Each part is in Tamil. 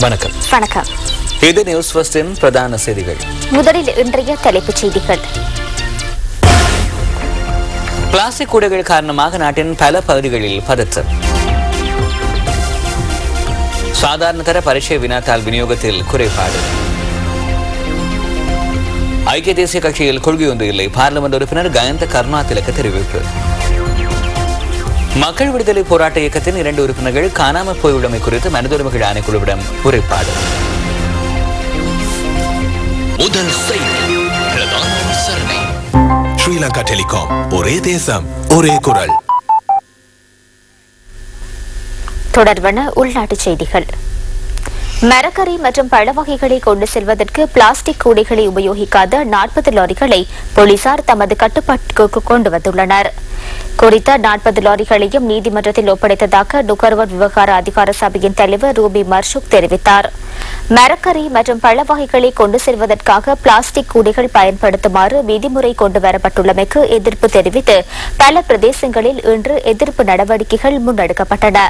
வணக்கம். வணக்கம். இது நியூஸ் ஃபர்ஸ்டின் பிரதான செய்திகள். முதலில் இன்றைய தலைப்புச் செய்திகள். பிளாஸ்டிக் கூடைகள் காரணமாக நாட்டின் பல பகுதிகளில் பதற்றம். சாதாரண தர பரீட்சை வினாத்தாள் விநியோகத்தில் குறைபாடு. ஐக்கிய தேசிய கட்சியில் கொள்கை ஒன்று இல்லை, பார்லிமெண்ட் உறுப்பினர் கயந்த கருணாதிலக்க தெரிவிப்பு. மக்கள் விடுதலை போராட்ட இயக்கத்தின் 2 உறுப்பினர்கள் காணாமல் போயுள்ளமை குறித்து மனித உரிமைகள் ஆணைக்குழுவிடம் முறைப்பாடு. முதல் செய்தி. ஸ்ரீலங்கா டெலிகாம், ஒரே தேசம் ஒரே குரல். தொடர்பான உள்நாட்டுச் செய்திகள். மரக்கறி மற்றும் பழ வகைகளை கொண்டு செல்வதற்கு பிளாஸ்டிக் கூடைகளை உபயோகிக்காத 40 லாரிகளை போலீசார் தமது கட்டுப்பாட்டுக்கு கொண்டு வந்துள்ளனர். குறித்த 40 லாரிகளையும் நீதிமன்றத்தில் ஒப்படைத்ததாக நுகர்வோர் விவகார அதிகார சபையின் தலைவர் ரூபி மர்ஷுக் தெரிவித்தார். மரக்கறி மற்றும் பழ வகைகளை கொண்டு செல்வதற்காக பிளாஸ்டிக் கூடைகள் பயன்படுத்துமாறு விதிமுறை கொண்டு வரப்பட்டுள்ளமைக்கு எதிர்ப்பு தெரிவித்து பல பிரதேசங்களில் இன்று எதிர்ப்பு நடவடிக்கைகள் முன்னெடுக்கப்பட்டன.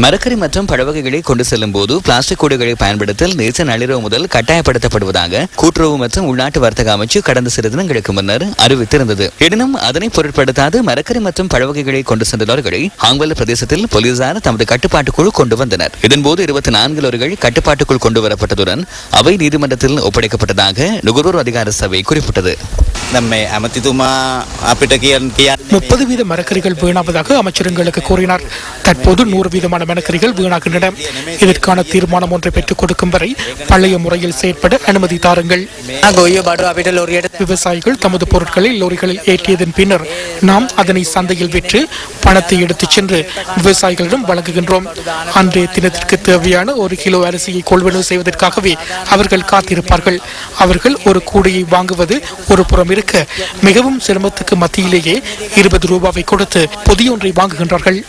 மரக்கறி மற்றும் பழவகைகளை கொண்டு செல்லும் போது பிளாஸ்டிக் கூடைகளை பயன்படுத்தல் நேற்று நள்ளிரவு முதல் கட்டாயப்படுத்தப்படுவதாக கூட்டுறவு மற்றும் உள்நாட்டு வர்த்தக அமைச்சு கடந்த சில தினங்களுக்கு முன்னர் அறிவித்திருந்தது. எனினும் அதனை பொருட்படுத்தாது மரக்கறி மற்றும் பழவகைகளை கொண்டு சென்ற லாரிகளை ஹாங்வெல்ல பிரதேசத்தில் போலீசார் தமது கட்டுப்பாட்டுக்குள் கொண்டு வந்தனர். இதன்போது 24 லாரிகள் கட்டுப்பாட்டுக்குள் கொண்டு வரப்பட்டதுடன் அவை நீதிமன்றத்தில் ஒப்படைக்கப்பட்டதாக நுகர்வோர் அதிகார சபை குறிப்பிட்டது. 30 வீத மரக்கறிகள் வீணாவதாக அமைச்சர்களுக்கு கூறினார். தற்போது 100 வீதமான மரக்கறிகள் வீணாகின்றன. இதற்கான தீர்மானம் ஒன்றை பெற்றுக் கொடுக்கும் வரை பழைய முறையில் செயற்பட அனுமதி தாருங்கள். விவசாயிகள் தமது பொருட்களை லோரிகளில் ஏற்றியதன் பின்னர் நாம் அதனை சந்தையில் விற்று பணத்தை எடுத்துச் சென்று விவசாயிகளிடம் வழங்குகின்றோம். அன்றைய தினத்திற்கு தேவையான 1 கிலோ அரிசியை கொள்வனவு செய்வதற்காகவே அவர்கள் காத்திருப்பார்கள். அவர்கள் ஒரு கூடையை வாங்குவது ஒரு புறம் இருக்க, மிகவும் சிரமத்துக்கு மத்தியிலேயே 20 ரூபாவை கொடுத்து புதிய ஒன்றை வாங்குகின்றார்கள்.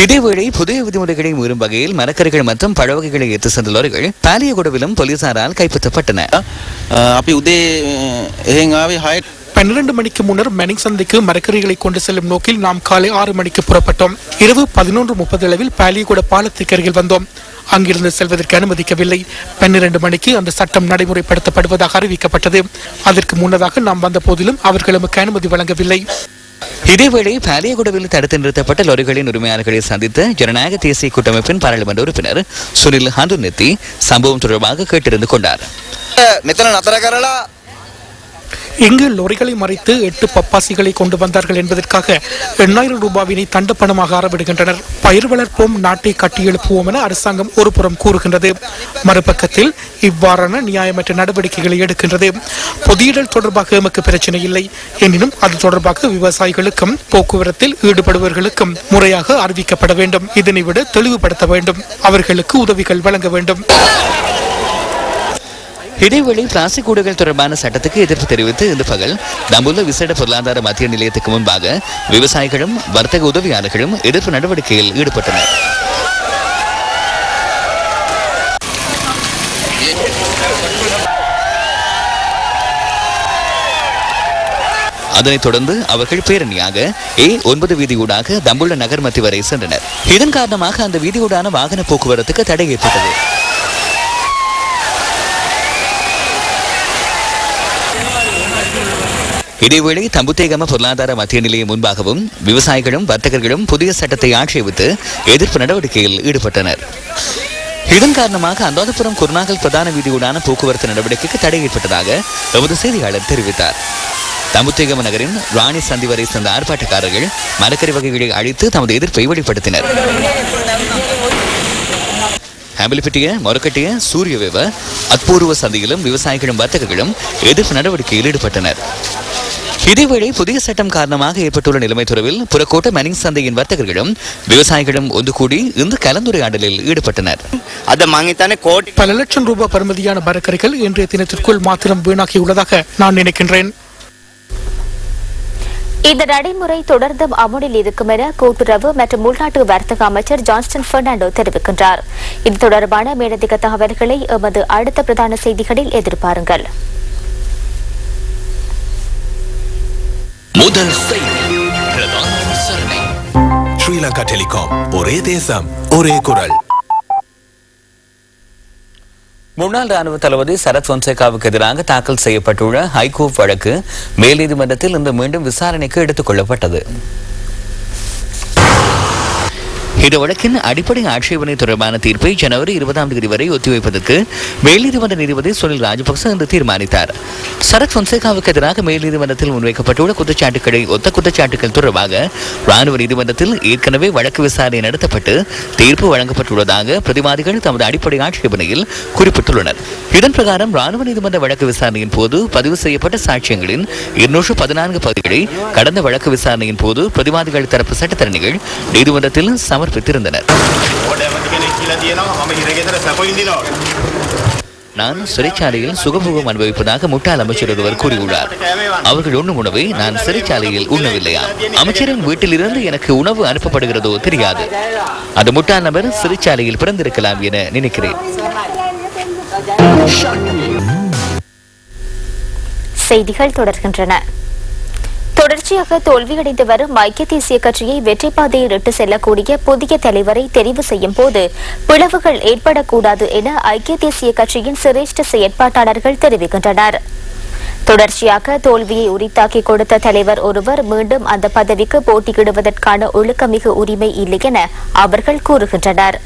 இதேவேளை புதிய விதிமுறைகளை மீறும் வகையில் மரக்கறிகள் மற்றும் பழவகைகளை ஏற்று சென்ற லாரிகள் பாலியகுடவிலும் போலீசாரால் கைப்பற்றப்பட்டன. 12 மணிக்கு முன்னர் மெனிங் சந்தைக்கு மரக்கறிகளை கொண்டு செல்லும் நோக்கில் நாம் காலை 6 மணிக்கு புறப்பட்டோம். இரவு 11:30 அளவில் பாலியகுட பாலத்திற்கு அருகில் வந்தோம். அங்கிருந்து செல்வதற்கு அனுமதிக்கவில்லை. 12 மணிக்கு அந்த சட்டம் நடைமுறைப்படுத்தப்படுவதாக அறிவிக்கப்பட்டது. அதற்கு முன்னதாக நாம் வந்த போதிலும் அவர்கள் நமக்கு அனுமதி வழங்கவில்லை. இதேவேளை பாலியகுடவில் தடுத்து நிறுத்தப்பட்ட லாரிகளின் உரிமையாளர்களை சந்தித்த ஜனநாயக தேசிய கூட்டமைப்பின் பாராளுமன்ற உறுப்பினர் சுனில் ஹந்துநெத்தி சம்பவம் தொடர்பாக கேட்டிருந்து கொண்டார். இங்கு லோரிகளை மறைத்து 8 பப்பாசிகளை கொண்டு வந்தார்கள் என்பதற்காக 8000 ரூபாவினை தண்ட பணமாக அறவிடுகின்றனர். பயிர் வளர்ப்போம், நாட்டை கட்டியெழுப்புவோம் என அரசாங்கம் ஒரு புறம் கூறுகின்றது. மறுபக்கத்தில் இவ்வாறான நியாயமற்ற நடவடிக்கைகளை எடுக்கின்றது. பொதியிடல் தொடர்பாக எமக்கு பிரச்சனை இல்லை. எனினும் அது தொடர்பாக விவசாயிகளுக்கும் போக்குவரத்தில் ஈடுபடுபவர்களுக்கும் முறையாக அறிவிக்கப்பட வேண்டும். இதனை விட தெளிவுபடுத்த வேண்டும். அவர்களுக்கு உதவிகள் வழங்க வேண்டும். இதேவேளை பிளாஸ்டிக் கூடைகள் தொடர்பான சட்டத்துக்கு எதிர்ப்பு தெரிவித்து இன்று பகல் தம்புள்ள விசேட பொருளாதார மத்திய நிலையத்துக்கு முன்பாக விவசாயிகளும் வர்த்தக உதவியாளர்களும் எதிர்ப்பு நடவடிக்கையில் ஈடுபட்டனர். அதனைத் தொடர்ந்து அவர்கள் பேரணியாக A9 வீதியூடாக தம்புள்ள நகர் மத்தி வரை சென்றனர். இதன் காரணமாக அந்த வீதியூடான வாகன போக்குவரத்துக்கு தடை ஏற்பட்டது. இதேவேளை தம்புத்தேகம பொருளாதார மத்திய நிலையம் முன்பாகவும் விவசாயிகளும் வர்த்தகர்களும் புதிய சட்டத்தை ஆட்சேபித்து எதிர்ப்பு நடவடிக்கையில் ஈடுபட்டனர். இதன் காரணமாக அந்தாதிபுரம் குருநாகல் பிரதான வீதியூடான போக்குவரத்து நடவடிக்கைக்கு தடை ஏற்பட்டதாக எமது செய்தியாளர் தெரிவித்தார். தம்புத்தேகம நகரின் ராணி சந்தி வரை சேர்ந்த ஆர்ப்பாட்டக்காரர்கள் மரக்கறி வகைகளை அழித்து தமது எதிர்ப்பை வெளிப்படுத்தினர். ஹாம்பிலிப்பிட்டிய, மொரக்கட்டிய, சூரியவேவ, அத்பூர்வ சந்தையிலும் விவசாயிகளும் வர்த்தகர்களும் எதிர்ப்பு நடவடிக்கையில் ஈடுபட்டனர். இதேவேளை புதிய சட்டம் காரணமாக ஏற்பட்டுள்ள நிலைமை தொடர்பில் புறக்கோட்ட மெனிங் சந்தையின் வர்த்தகர்களும் விவசாயிகளும் ஒன்று கூடி இந்த கலந்துரையாடலில் ஈடுபட்டனர். பல லட்சம் ரூபாய் பெறுமதியான மரக்கறிகள் இன்றைய தினத்திற்குள் மாத்திரம் வீணாகியுள்ளதாக நான் நினைக்கின்றேன். இந்த நடைமுறை தொடர்ந்தும் அமுலில் இருக்கும் என கூட்டுறவு மற்றும் உள்நாட்டு வர்த்தக அமைச்சர் ஜான்ஸ்டன் பெர்னாண்டோ தெரிவிக்கின்றார். இது தொடர்பான மேலதிக தகவல்களை எமது அடுத்த பிரதான செய்திகளில் எதிர்பாருங்கள். முதல் செய்தி. ஸ்ரீலங்கா டெலிகாம், ஒரே தேசம் ஒரே குரல். முன்னாள் ராணுவ தளபதி சரத் பொன்சேகாவுக்கு எதிராக தாக்கல் செய்யப்பட்டுள்ள ஹைகோர்ட் வழக்கு மேல் நீதிமன்றத்தில் இன்று மீண்டும் விசாரணைக்கு எடுத்துக் கொள்ளப்பட்டது. இந்த வழக்கின் அடிப்படை ஆட்சேபனை தொடர்பான தீர்ப்பை ஜனவரி 20ஆம் தேதி வரை ஒத்திவைப்பதற்கு மேல் நீதிமன்ற நீதிபதி சுனில் ராஜபக்ச இன்று தீர்மானித்தார். சரத் பொன்சேகாவுக்கு எதிராக மேல் நீதிமன்றத்தில் முன்வைக்கப்பட்டுள்ள குற்றச்சாட்டுகளை ஒத்த குற்றச்சாட்டுகள் தொடர்பாக ராணுவ நீதிமன்றத்தில் ஏற்கனவே வழக்கு விசாரணை நடத்தப்பட்டு தீர்ப்பு வழங்கப்பட்டுள்ளதாக பிரதிவாதிகள் தமது அடிப்படை ஆட்சேபனையில் குறிப்பிட்டுள்ளனர். இதன் பிரகாரம் ராணுவ நீதிமன்ற வழக்கு விசாரணையின் போது பதிவு செய்யப்பட்ட சாட்சியங்களின் 214 பகுதிகளை கடந்த வழக்கு விசாரணையின் போது பிரதிவாதிகள் தரப்பு சட்டத்தரணிகள் நீதிமன்றத்தில் சமர்ப்பித்திருந்தனர். நான் சிறைச்சாலையில் சுகபோகம் அனுபவிப்பதாக முட்டாள் அமைச்சர் ஒருவர் கூறியுள்ளார். அவர்கள் உண்ணும் உணவை நான் சிறைச்சாலையில் உண்ணவில்லையா? அமைச்சரின் வீட்டிலிருந்து எனக்கு உணவு அனுப்பப்படுகிறதோ தெரியாது. அந்த முட்டாள் நபர் சிறைச்சாலையில் பிறந்திருக்கலாம் என நினைக்கிறேன். செய்திகள் தொடர்கின்றன. தொடர்ச்சியாக தோல்வியடைந்து வரும் ஐக்கிய தேசிய கட்சியை வெற்றி பாதையில் இட்டு செல்லக்கூடிய புதிய தலைவரை தெரிவு செய்யும் போது பிளவுகள் ஏற்படக்கூடாது என ஐக்கிய தேசிய கட்சியின் சிரேஷ்ட செயற்பாட்டாளர்கள் தெரிவிக்கின்றனர். தொடர்ச்சியாக தோல்வியை உரித்தாக்கி கொடுத்த தலைவர் ஒருவர் மீண்டும் அந்த பதவிக்கு போட்டியிடுவதற்கான ஒழுக்கமிகு உரிமை இல்லை என அவர்கள் கூறுகின்றனர்.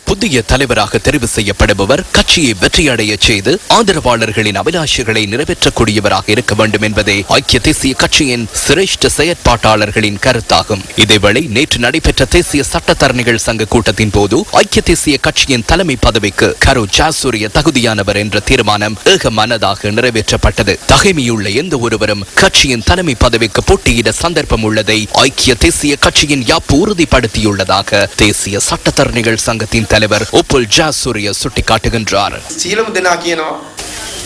புதிய தலைவராக தெரிவு செய்யப்படுபவர் கட்சியை வெற்றியடைய செய்து ஆதரவாளர்களின் அபிலாஷைகளை நிறைவேற்றக்கூடியவராக இருக்க வேண்டும் என்பதே ஐக்கிய தேசிய கட்சியின் சிரேஷ்ட செயற்பாட்டாளர்களின் கருத்தாகும். இதேவேளை நேற்று நடைபெற்ற தேசிய சட்டத்தரணிகள் சங்க கூட்டத்தின் போது ஐக்கிய தேசிய கட்சியின் தலைமை பதவிக்கு கரு ஜாசூரிய தகுதியானவர் என்ற தீர்மானம் ஏகமனதாக நிறைவேற்றப்பட்டது. தகைமையுள்ள எந்த ஒருவரும் கட்சியின் தலைமை பதவிக்கு போட்டியிட சந்தர்ப்பம் உள்ளதை ஐக்கிய தேசிய கட்சியின் யாப்பு உறுதிப்படுத்தியுள்ளதாக தேசிய சட்டத்தரணிகள் சங்கத்தின் தலைவர் உப்புல் ஜாசூரிய சுட்டிக்காட்டுகின்றார்.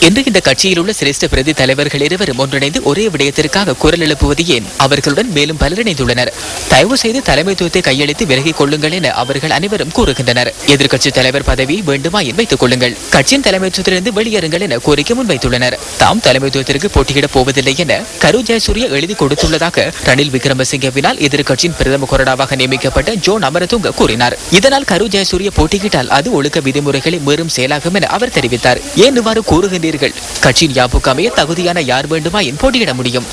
இன்று இந்த கட்சியில் உள்ள சிரேஷ்ட பிரதி தலைவர்கள் இருவரும் ஒன்றிணைந்து ஒரே விடயத்திற்காக குரல் எழுப்புவது ஏன்? அவர்களுடன் மேலும் பலர் இணைந்துள்ளனர். தயவு செய்து தலைமைத்துவத்தை கையளித்து விலகிக் கொள்ளுங்கள் என அவர்கள் அனைவரும் கூறுகின்றனர். எதிர்க்கட்சி தலைவர் பதவியை வேண்டுமாயின் வைத்துக் கொள்ளுங்கள், கட்சியின் தலைமைத்துவத்திலிருந்து வெளியேறுங்கள் என கோரிக்கை முன்வைத்துள்ளனர். தாம் தலைமைத்துவத்திற்கு போட்டியிடப் போவதில்லை என கரு ஜெயசூரிய எழுதி கொடுத்துள்ளதாக ரணில் விக்ரமசிங்கவினால் எதிர்க்கட்சியின் பிரதம கொறடாவாக நியமிக்கப்பட்ட ஜோன் அமரதுங்க கூறினார். இதனால் கரு ஜெயசூரிய போட்டியிட்டால் அது ஒழுக்க விதிமுறைகளை மீறும் செயலாகும் என அவர் தெரிவித்தார். ஏன் இவ்வாறு கூறுகின்றீர்கள்? கட்சியின் யாப்புக்கு அமைய தகுதியான யார் வேண்டுமாயின் போட்டியிட முடியும்.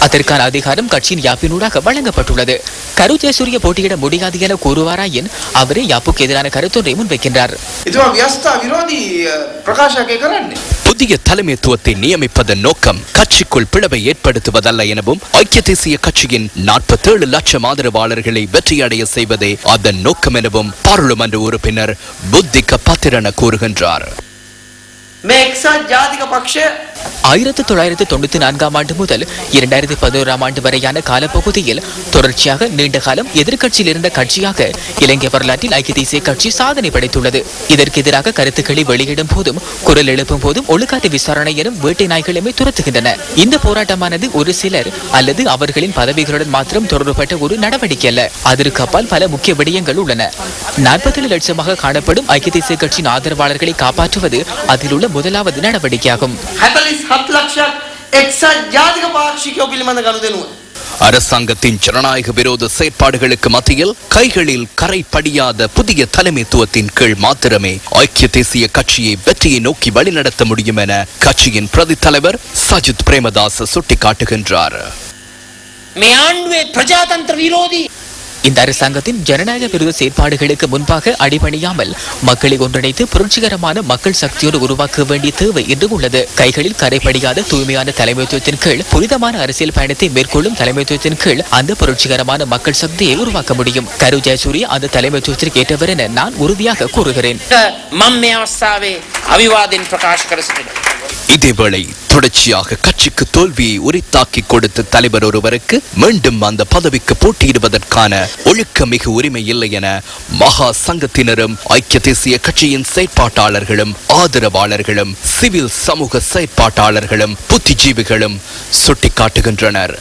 அதற்கான அதிகாரம் கட்சியின் யாப்பினூடாக வழங்கப்பட்டுள்ளது. கரு ஜெயசூரிய போட்டியிட முடியாது என கூறுவாராயின் அவரே யாப்புக்கு எதிரான கருத்தொன்றை முன்வைக்கின்றார். புதிய தலைமைத்துவத்தை நியமிப்பதன் நோக்கம் கட்சிக்குள் பிளவை ஏற்படுத்துவதல்ல எனவும் ஐக்கிய தேசிய கட்சியின் 47 லட்சம் ஆதரவாளர்களை வெற்றியடைய செய்வதே அதன் நோக்கம் எனவும் பாராளுமன்ற உறுப்பினர் புத்திக பத்திரன கூறுகின்றார். 1994 ஆண்டு முதல் 2011ஆம் ஆண்டு வரையான காலப்பகுதியில் தொடர்ச்சியாக நீண்ட காலம் எதிர்க்கட்சியில் இருந்த கட்சியாக இலங்கை வரலாற்றில் ஐக்கிய தேசிய கட்சி சாதனை படைத்துள்ளது. இதற்கு எதிராக கருத்துக்களை வெளியிடும் போதும் குரல் எழுப்பும் போதும் ஒழுக்காட்டு விசாரணை எனும் வேட்டை நாய்களுமே துரத்துகின்றன. இந்த போராட்டமானது ஒரு சிலர் அல்லது அவர்களின் பதவிகளுடன் மாத்திரம் தொடர்புபட்ட ஒரு நடவடிக்கை அல்ல. அதற்கு அப்பால் பல முக்கிய விடயங்கள் உள்ளன. 47 லட்சமாக காணப்படும் ஐக்கிய தேசிய கட்சியின் ஆதரவாளர்களை காப்பாற்றுவது அதில் உள்ள முதலாவது நடவடிக்கையாகும். அரசாங்கத்தின் ஜனநாயக விரோத செயற்பாடுகளுக்கு மத்தியில் கைகளில் கரை படியாத புதிய தலைமைத்துவத்தின் கீழ் மாத்திரமே ஐக்கிய தேசிய கட்சியை வெற்றியை நோக்கி வழிநடத்த முடியும் என கட்சியின் பிரதி தலைவர் சஜித் பிரேமதாஸ் சுட்டிக்காட்டுகின்றார். இந்த அரசாங்கத்தின் ஜனநாயக விரோத செயற்பாடுகளுக்கு முன்பாக அடிபணியாமல் மக்களை ஒன்றிணைத்து புரட்சிகரமான மக்கள் சக்தியோடு உருவாக்க வேண்டிய தேவை இன்று உள்ளது. கைகளில் கரைப்படியாத தூய்மையான தலைமைத்துவத்தின் கீழ் புனிதமான அரசியல் பயணத்தை மேற்கொள்ளும் தலைமைத்துவத்தின் கீழ் அந்த புரட்சிகரமான மக்கள் சக்தியை உருவாக்க முடியும். கரு ஜெயசூரிய அந்த தலைமைத்துவத்திற்கு ஏற்றவர் என நான் உறுதியாக கூறுகிறேன். இதேவேளை தொடர்ச்சியாக கட்சிக்கு தோல்வியை உரித்தாக்கி கொடுத்த தலைவர் ஒருவருக்கு மீண்டும் அந்த பதவிக்கு போட்டியிடுவதற்கான ஒழுக்கமிகு உரிமை இல்லை என மகா சங்கத்தினரும் ஐக்கிய தேசிய கட்சியின் செயற்பாட்டாளர்களும் ஆதரவாளர்களும் சிவில் சமூக செயற்பாட்டாளர்களும் புத்திஜீவிகளும் சுட்டிக்காட்டுகின்றனர்.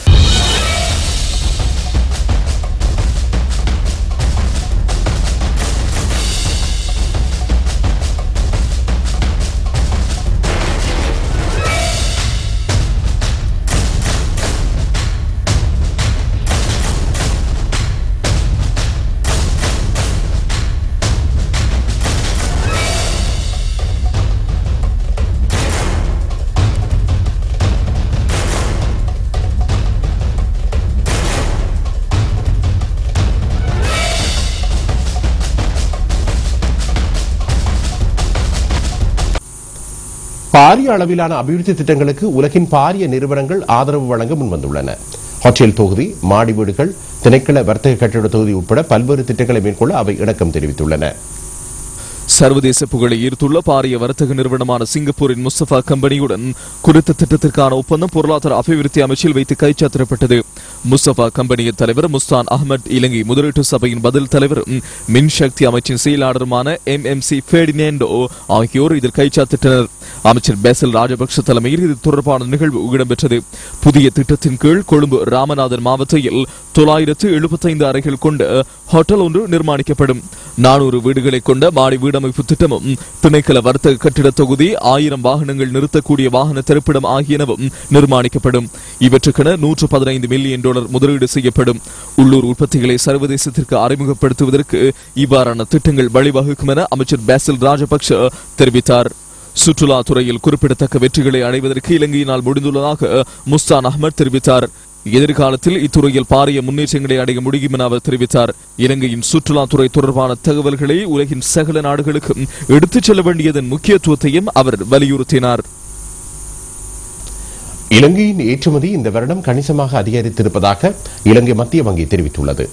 பாரிய அளவிலான அபிவிருத்தி திட்டங்களுக்கு உலகின் பாரிய நிறுவனங்கள் ஆதரவு வழங்க முன்வந்துள்ளன. ஹோட்டல் தொகுதி, மாடி வீடுகள், திணைக்கள வர்த்தக கட்டிட தொகுதி உட்பட பல்வேறு திட்டங்களை மேற்கொள்ள அவை இணக்கம் தெரிவித்துள்ளன. சர்வதேச புகழை ஈர்த்துள்ள பாரிய வர்த்தக நிறுவனமான சிங்கப்பூரின் முஸ்தபா கம்பெனியுடன் குறித்த திட்டத்திற்கான ஒப்பந்தம் பொருளாதார அபிவிருத்தி அமைச்சில் வைத்து கைச்சாத்திடப்பட்டது. முஸ்தபா கம்பெனியின் தலைவர் முஸ்தான் அஹ்மத், இலங்கை முதலீட்டு சபையின் பதில் தலைவரும் மின்சக்தி அமைச்சின் செயலாளருமான MMC ஃபெர்டினாண்டோ ஆகியோர் இதில் கைச்சாத்திட்டனர். அமைச்சர் பேசல் ராஜபக்ஷ தலைமையில் இது தொடர்பான நிகழ்வு இடம்பெற்றது. புதிய திட்டத்தின் கீழ் கொழும்பு ராமநாதன் மாவட்டத்தில் 975 அறைகள் கொண்ட ஹோட்டல் ஒன்று நிர்மாணிக்கப்படும். 400 வீடுகளை கொண்ட மாடி வீடமைப்பு திட்டமும், திணைக்கள வர்த்தக கட்டிட தொகுதி, 1000 வாகனங்கள் நிறுத்தக்கூடிய வாகன திறப்பிடம் ஆகியனவும் நிர்மாணிக்கப்படும். இவற்றுக்கென $115 மில்லியன் முதலீடு செய்யப்படும். உள்ளூர் உற்பத்திகளை சர்வதேசத்திற்கு அறிமுகப்படுத்துவதற்கு இவ்வாறான திட்டங்கள் வழிவகுக்கும் என அமைச்சர் பேசல் ராஜபக்ஷ தெரிவித்தார். சுற்றுலா துறையில் குறிப்பிடத்தக்க வெற்றிகளை அடைவதற்கு இலங்கையினால் முடிந்துள்ளதாக முஸ்தான் அஹ்மத் தெரிவித்தார். எதிர்காலத்தில் இத்துறையில் பாரிய முன்னேற்றங்களை அடைய முடியும் என அவர் தெரிவித்தார். இலங்கையின் சுற்றுலாத்துறை தொடர்பான தகவல்களை உலகின் சகல நாடுகளுக்கும் எடுத்துச் செல்ல வேண்டியதன் முக்கியத்துவத்தையும் அவர் வலியுறுத்தினார். இலங்கையின் ஏற்றுமதி இந்த வருடம் கணிசமாக அதிகரித்திருப்பதாக இலங்கை மத்திய வங்கி தெரிவித்துள்ளது.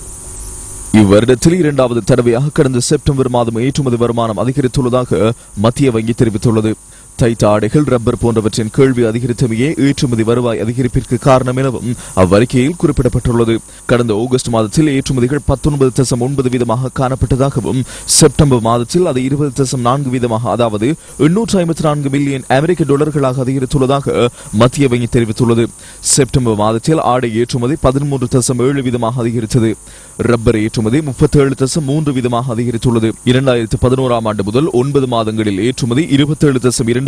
இவ்வருடத்தில் 2வது தடவையாக கடந்த செப்டம்பர் மாதம் ஏற்றுமதி வருமானம் அதிகரித்துள்ளதாக மத்திய வங்கி தெரிவித்துள்ளது. தைத்த ஆடைகள், ரப்பர் போன்றவற்றின் கேள்வி அதிகரித்தமையே ஏற்றுமதி வருவாய் அதிகரிப்பிற்கு காரணம் எனவும் அவ்வறிக்கையில் குறிப்பிடப்பட்டுள்ளது. கடந்த ஆகஸ்ட் மாதத்தில் ஏற்றுமதிகள் 19.9% காணப்பட்டதாகவும், செப்டம்பர் மாதத்தில் அது 20.4%, அதாவது $854 மில்லியன் அமெரிக்க அதிகரித்துள்ளதாக மத்திய வங்கி தெரிவித்துள்ளது. செப்டம்பர் மாதத்தில் ஆடை ஏற்றுமதி 13.7% அதிகரித்தது. ரப்பர் ஏற்றுமதி 37.3% அதிகரித்துள்ளது. 2011ஆம் ஆண்டு முதல் 9 மாதங்களில் ஏற்றுமதி 27.2%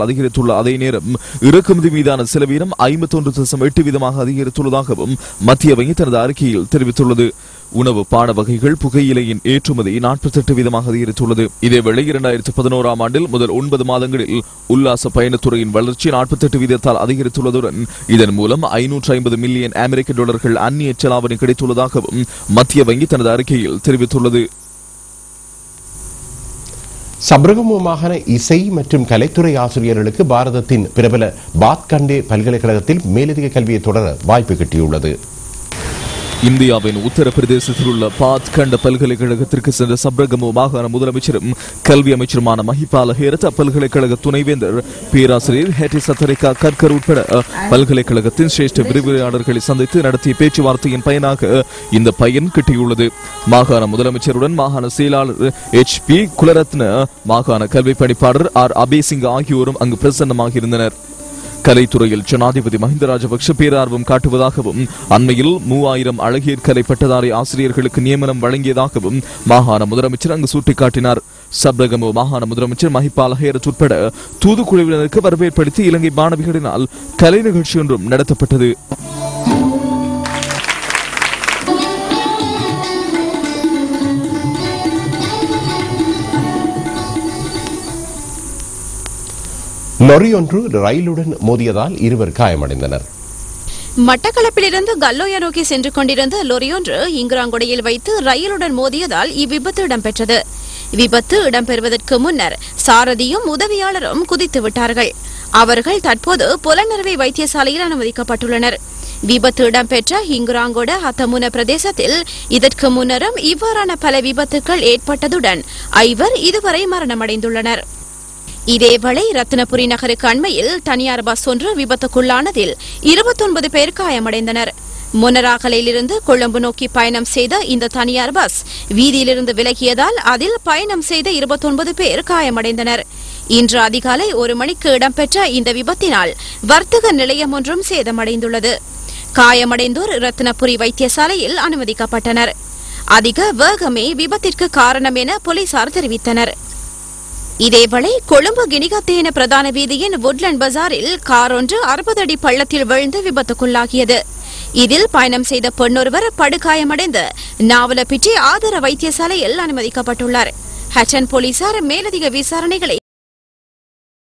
அதிகரித்துள்ள அதே நேரம் இறக்குமதி மீதான செலவீனம் 51.8% அதிகரித்துள்ளதாகவும் மத்திய வங்கி தனது அறிக்கையில் தெரிவித்துள்ளது. உணவு பான வகைகள், புகையிலையின் ஏற்றுமதி 48% அதிகரித்துள்ளது. இதேவேளை 2011ஆம் ஆண்டில் முதல் 9 மாதங்களில் உல்லாச பயணத்துறையின் வளர்ச்சி 48% அதிகரித்துள்ளதுடன் இதன் மூலம் $550 மில்லியன் அமெரிக்க அந்நிய செலாவணி கிடைத்துள்ளதாகவும் மத்திய வங்கி தனது அறிக்கையில் தெரிவித்துள்ளது. சப்ரகமு மாகாண இசை மற்றும் கலைத்துறை ஆசிரியர்களுக்கு பாரதத்தின் பிரபல பாத்கண்டே பல்கலைக்கழகத்தில் மேலதிக கல்வியை தொடர வாய்ப்பு கிட்டியுள்ளது. இந்தியாவின் உத்தரப்பிரதேசத்தில் உள்ள பாத்கண்ட பல்கலைக்கழகத்திற்கு சென்ற சப்ரகமு மாகாண முதலமைச்சரும் கல்வி அமைச்சருமான மஹிபால ஹேரத், அப்பல்கலைக்கழக துணைவேந்தர் பேராசிரியர் ஹெட்டி சத்தரிகா கர்கர் உட்பட பல்கலைக்கழகத்தின் சிரேஷ்ட விரிவுரையாளர்களை சந்தித்து நடத்திய பேச்சுவார்த்தையின் பயனாக இந்த பயன் கிட்டியுள்ளது. மாகாண முதலமைச்சருடன் மாகாண செயலாளர் HP குலரத்ன, மாகாண கல்வி பணிப்பாளர் R அபேசிங் ஆகியோரும் அங்கு பிரசன்னமாக இருந்தனர். கலைத்துறையில் ஜனாதிபதி மஹிந்த ராஜபக்ஷ பேரார்வம் காட்டுவதாகவும், அண்மையில் 3000 அழகியற் கலை பட்டதாரி ஆசிரியர்களுக்கு நியமனம் வழங்கியதாகவும் மாகாண முதலமைச்சர் அங்கு சுட்டிக்காட்டினார். சப்ரகமு மாகாண முதலமைச்சர் மஹிபால ஹேரத் உட்பட தூதுக்குழுவினருக்கு வரவேற்பளித்து இலங்கை மாணவிகளினால் கலை நிகழ்ச்சி ஒன்றும் நடத்தப்பட்டது. லொரி ஒன்று ரயிலுடன் மோதியதால் 2 காயமடைந்தனர். மட்டக்களப்பிலிருந்து கல்லோயா நோக்கி சென்று கொண்டிருந்த லொரி ஒன்று இங்கிராங்குடையில் வைத்து ரயிலுடன் மோதியதால் இவ்விபத்து இடம்பெற்றது. விபத்து இடம்பெறுவதற்கு முன்னர் சாரதியும் உதவியாளரும் குதித்து விட்டார்கள். அவர்கள் தற்போது புலனறுவை வைத்தியசாலையில் அனுமதிக்கப்பட்டுள்ளனர். விபத்து இடம்பெற்ற இங்குராங்கோட ஹத்தமுன பிரதேசத்தில் இதற்கு முன்னரும் இவ்வாறான பல விபத்துக்கள் ஏற்பட்டதுடன் 5 இதுவரை மரணமடைந்துள்ளனர். இதேவேளை ரத்தினபுரி நகருக்கு அண்மையில் தனியார் பஸ் ஒன்று விபத்துக்குள்ளானதில் 29 பேர் காயமடைந்தனர். முன்னராகலையிலிருந்து கொழும்பு நோக்கி பயணம் செய்த இந்த தனியார் பஸ் வீதியிலிருந்து விலகியதால் அதில் பயணம் செய்த 29 பேர் காயமடைந்தனர். இன்று அதிகாலை 1 மணிக்கு இடம்பெற்ற இந்த விபத்தினால் வர்த்தக நிலையம் ஒன்றும் சேதமடைந்துள்ளது. காயமடைந்தோர் ரத்தினபுரி வைத்தியசாலையில் அனுமதிக்கப்பட்டனர். அதிக வேகமே விபத்திற்கு காரணம் என போலீசார் தெரிவித்தனர். இதேவேளை கொழும்பு கினிகத்தேன பிரதான வீதியின் வுட்லண்ட் பஜாரில் கார் ஒன்று 60 அடி பள்ளத்தில் விழுந்து விபத்துக்குள்ளாகியது. இதில் பயணம் செய்த பெண்ணொருவர் படுகாயமடைந்து நாவலப்பிட்டி ஆதார வைத்தியசாலையில் அனுமதிக்கப்பட்டுள்ளார். ஹட்டன் போலீசார் மேலதிக விசாரணைகளை